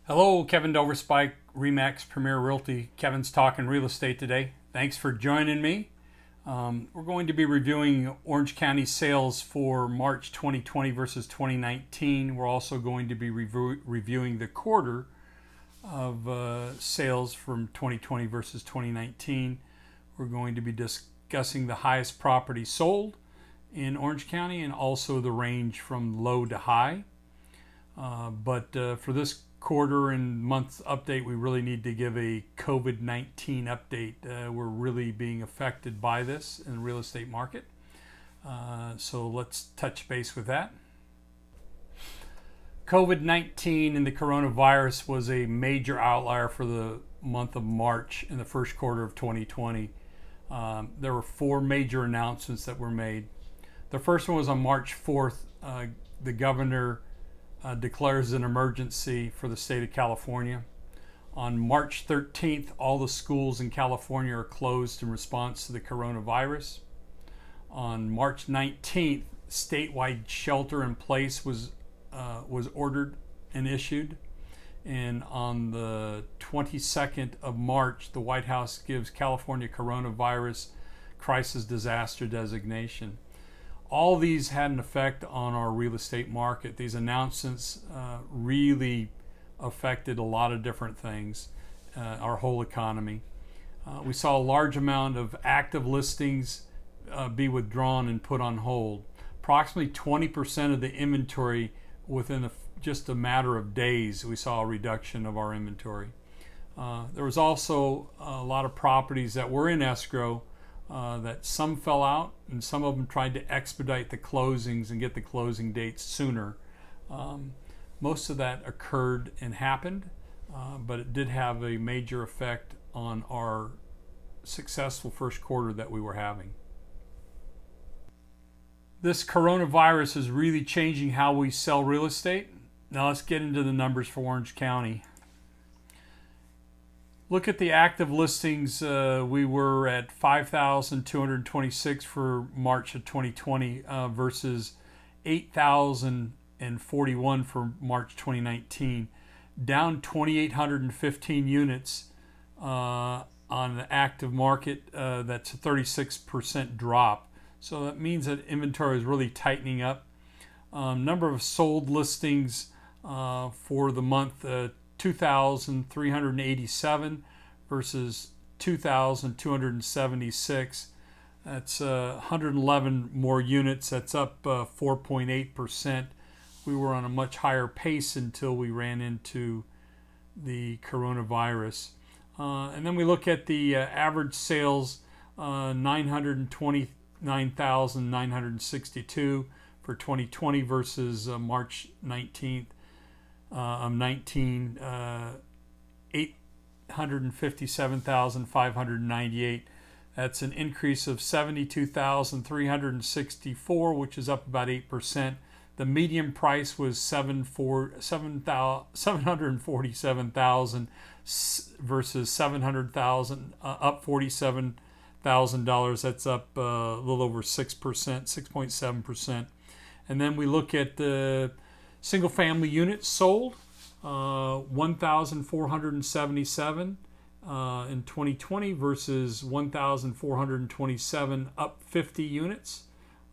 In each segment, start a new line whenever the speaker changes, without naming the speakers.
Hello, Kevin Doverspike, Remax Premier Realty. Kevin's talking real estate today. Thanks for joining me. We're going to be reviewing Orange County sales for March 2020 versus 2019. We're also going to be reviewing the quarter of sales from 2020 versus 2019. We're going to be discussing the highest property sold in Orange County and also the range from low to high. But for this quarter and month update, we really need to give a COVID-19 update. We're really being affected by this in the real estate market. So let's touch base with that. COVID-19 and the coronavirus was a major outlier for the month of March in the first quarter of 2020. There were four major announcements that were made. The first one was on March 4th. The governor declares an emergency for the state of California. On March 13th, all the schools in California are closed in response to the coronavirus. On March 19th, statewide shelter in place was ordered and issued. And on the 22nd of March, the White House gives California coronavirus crisis disaster designation. All these had an effect on our real estate market. These announcements really affected a lot of different things, our whole economy. We saw a large amount of active listings be withdrawn and put on hold. Approximately 20% of the inventory within just a matter of days, we saw a reduction of our inventory. There was also a lot of properties that were in escrow that some fell out, and some of them tried to expedite the closings and get the closing dates sooner. Most of that occurred and happened, but it did have a major effect on our successful first quarter that we were having. This coronavirus is really changing how we sell real estate. Now let's get into the numbers for Orange County. Look at the active listings. We were at 5,226 for March of 2020 versus 8,041 for March 2019. Down 2,815 units on the active market. That's a 36% drop. So that means that inventory is really tightening up. Number of sold listings for the month, 2,387 versus 2,276. That's 111 more units. That's up 4.8%. We were on a much higher pace until we ran into the coronavirus. And then we look at the average sales, 929,962 for 2020 versus March 19th. 857,598. That's an increase of 72,364, which is up about 8%. The median price was $747,000 versus $700,000, up $47,000. That's up a little over 6%, 6.7%. And then we look at the single family units sold, 1,477 in 2020 versus 1,427, up 50 units.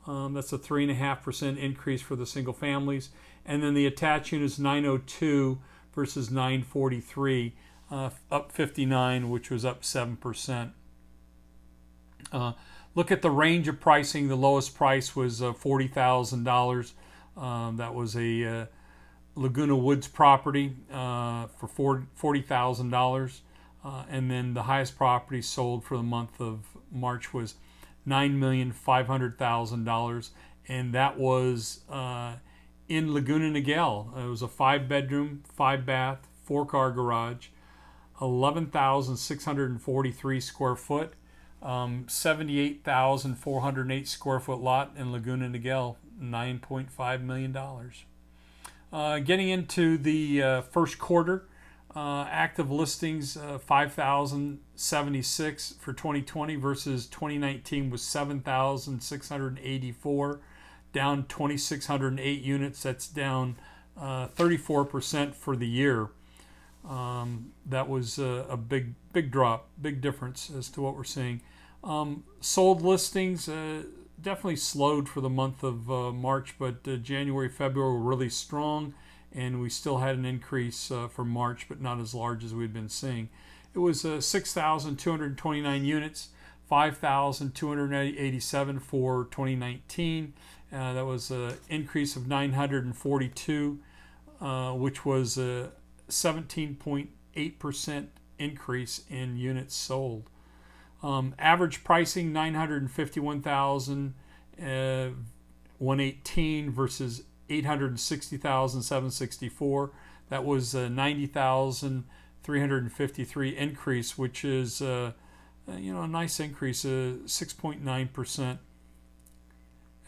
That's a 3.5% increase for the single families. And then the attached units, 902 versus 943, up 59, which was up 7%. Look at the range of pricing. The lowest price was $40,000. That was a Laguna Woods property for $40,000. And then the highest property sold for the month of March was $9,500,000. And that was in Laguna Niguel. It was a 5-bedroom, 5-bath, 4-car garage, 11,643 square foot, 78,408 square foot lot in Laguna Niguel, $9.5 million. Getting into the first quarter, active listings, 5,076 for 2020 versus 2019 was 7,684, down 2,608 units. That's down 34% for the year. That was a big drop, big difference as to what we're seeing. Sold listings definitely slowed for the month of March, but January, February were really strong, and we still had an increase for March, but not as large as we'd been seeing. It was 6,229 units, 5,287 for 2019. That was an increase of 942, which was a 17.8% increase in units sold. Average pricing 951,118 versus 860,764. That was a 90,353 increase, which is a nice increase, 6.9%.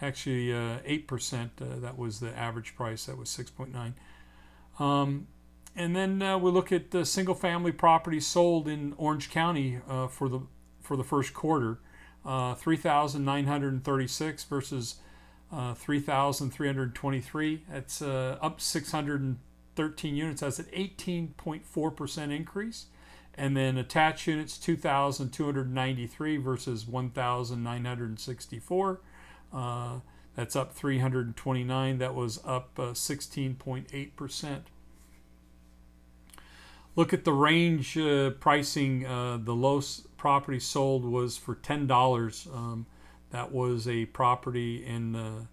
Actually, 8%. That was the average price. That was 6.9. And then we look at single-family properties sold in Orange County for the first quarter, 3,936 versus 3,323. That's up 613 units. That's an 18.4% increase. And then attached units, 2,293 versus 1,964. That's up 329. That was up 16.8%. Look at the range pricing. The lowest property sold was for $10. That was a property in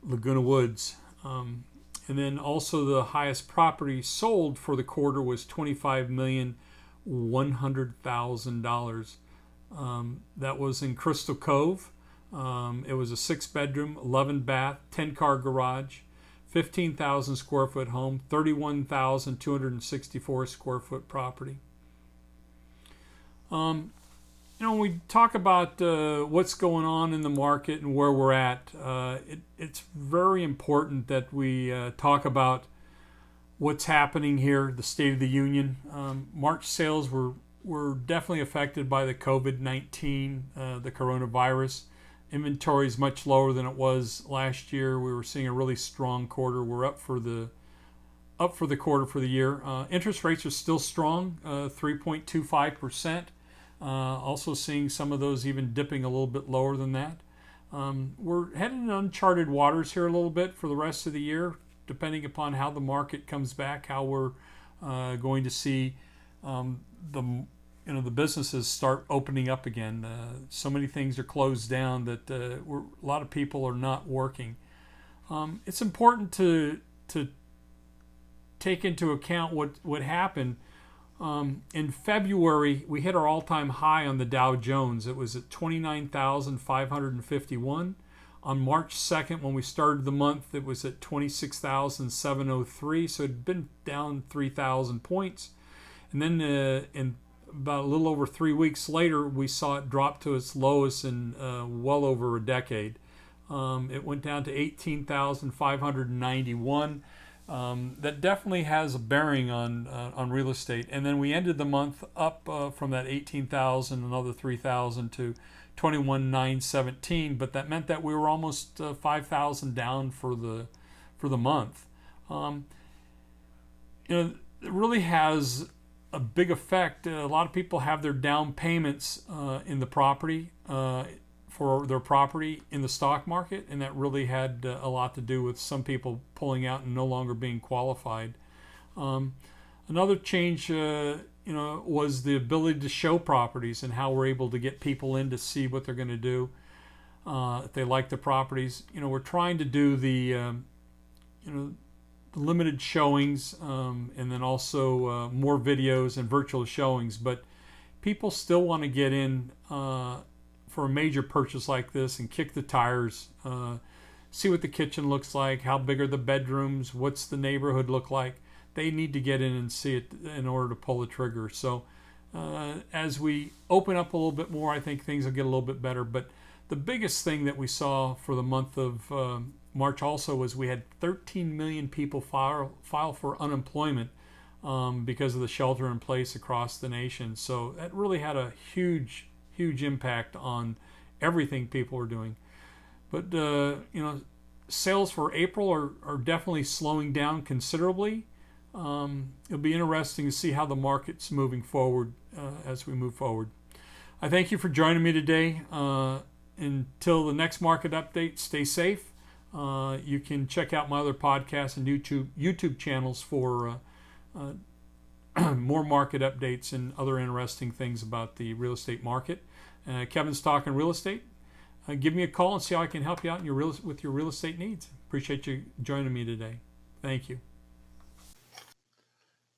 Laguna Woods. And then also the highest property sold for the quarter was $25,100,000. That was in Crystal Cove. It was a 6-bedroom, 11-bath, 10-car garage, 15,000 square foot home, 31,264 square foot property. When we talk about what's going on in the market and where we're at, it's very important that we talk about what's happening here, the State of the Union. March sales were definitely affected by the COVID-19, the coronavirus. Inventory is much lower than it was last year. We were seeing a really strong quarter. We're up for the quarter for the year. Interest rates are still strong, 3.25%. Also seeing some of those even dipping a little bit lower than that. We're heading in uncharted waters here a little bit for the rest of the year, depending upon how the market comes back, how we're going to see the businesses start opening up again. So many things are closed down that a lot of people are not working. It's important to take into account what happened. In February, we hit our all-time high on the Dow Jones. It was at 29,551. On March 2nd, when we started the month, it was at 26,703. So it had been down 3,000 points. And then in about a little over 3 weeks later, we saw it drop to its lowest in well over a decade. It went down to 18,591. That definitely has a bearing on real estate. And then we ended the month up from that 18,000, another 3,000 to 21,917. But that meant that we were almost 5,000 down for the month. It really has a big effect. A lot of people have their down payments in the property for their property in the stock market, and that really had a lot to do with some people pulling out and no longer being qualified. Another change, was the ability to show properties and how we're able to get people in to see what they're going to do if they like the properties. We're trying to do the limited showings and then also more videos and virtual showings, but people still want to get in for a major purchase like this and kick the tires, see what the kitchen looks like, how big are the bedrooms, what's the neighborhood look like. They need to get in and see it in order to pull the trigger. So as we open up a little bit more, I think things will get a little bit better. But the biggest thing that we saw for the month of March also was we had 13 million people file for unemployment because of the shelter in place across the nation. So that really had a huge impact on everything people are doing. But sales for April are definitely slowing down considerably. It'll be interesting to see how the market's moving forward as we move forward. I thank you for joining me today. Until the next market update, stay safe. You can check out my other podcasts and YouTube channels for more market updates and other interesting things about the real estate market. Kevin's Talkin Real Estate. Give me a call and see how I can help you out with your real estate needs. Appreciate you joining me today. Thank you.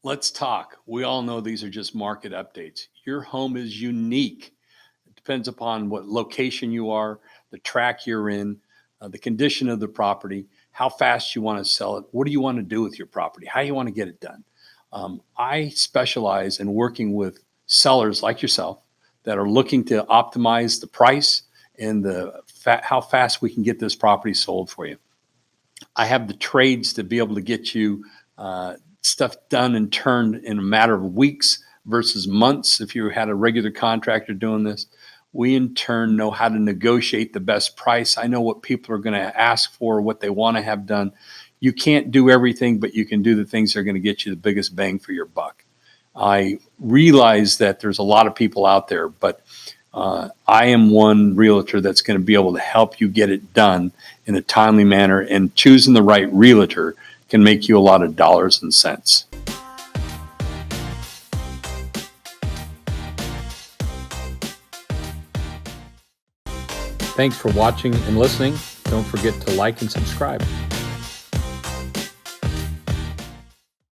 Let's talk. We all know these are just market updates. Your home is unique. It depends upon what location you are, the track you're in, the condition of the property, how fast you want to sell it, what do you want to do with your property, how you want to get it done. I specialize in working with sellers like yourself that are looking to optimize the price and how fast we can get this property sold for you. I have the trades to be able to get you stuff done and turned in a matter of weeks versus months if you had a regular contractor doing this. We in turn know how to negotiate the best price. I know what people are going to ask for, what they want to have done. You can't do everything, but you can do the things that are going to get you the biggest bang for your buck. I realize that there's a lot of people out there, but I am one realtor that's going to be able to help you get it done in a timely manner, and choosing the right realtor can make you a lot of dollars and cents. Thanks for watching and listening. Don't forget to like and subscribe.